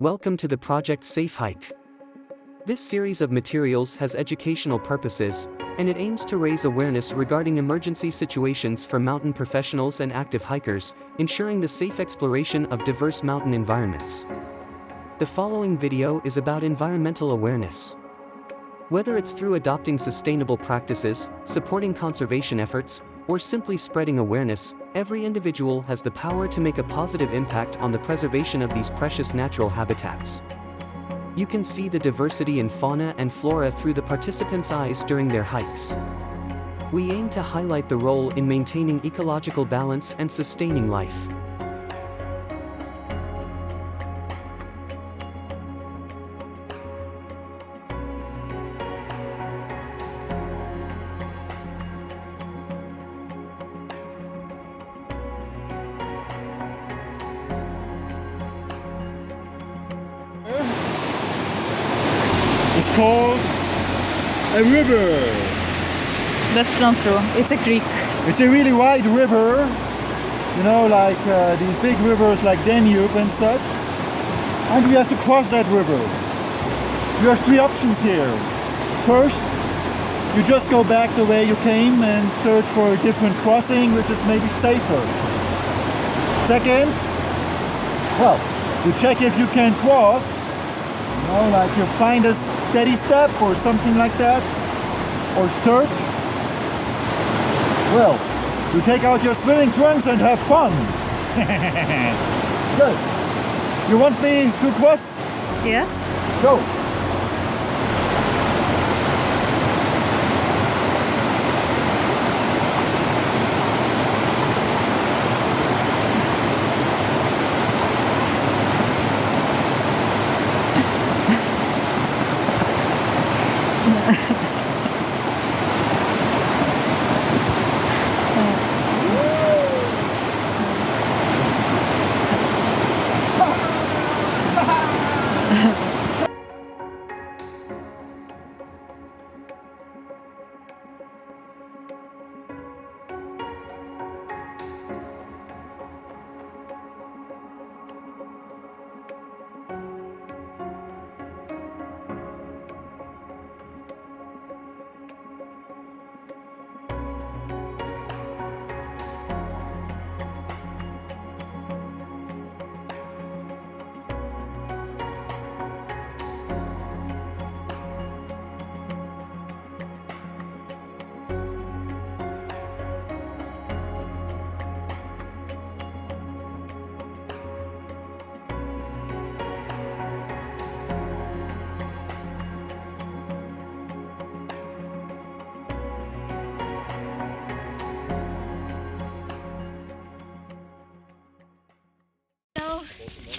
Welcome to the Project Safe Hike. This series of materials has educational purposes, and it aims to raise awareness regarding emergency situations for mountain professionals and active hikers, ensuring the safe exploration of diverse mountain environments. The following video is about environmental awareness. Whether it's through adopting sustainable practices, supporting conservation efforts, or simply spreading awareness, every individual has the power to make a positive impact on the preservation of these precious natural habitats. You can see the diversity in fauna and flora through the participants' eyes during their hikes. We aim to highlight the role in maintaining ecological balance and sustaining life. It's called a river. That's not true. It's a creek. It's a really wide river, you know, like these big rivers like Danube and such. And we have to cross that river. You have three options here. First, you just go back the way you came and search for a different crossing, which is maybe safer. Second, well, you check if you can cross. You know, like you find a steady step or something like that. Or third, well, you take out your swimming trunks and have fun. Good. You want me to cross? Yes. Go.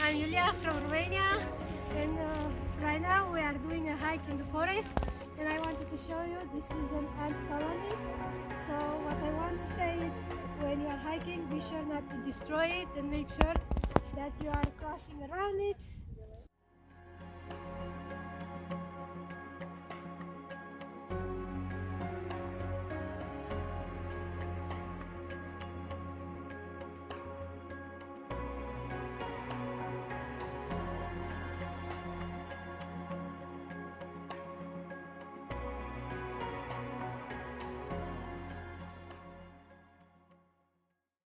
I'm Julia from Romania, and right now we are doing a hike in the forest, and I wanted to show you this is an ant colony. So what I want to say is, when you are hiking, be sure not to destroy it and make sure that you are crossing around it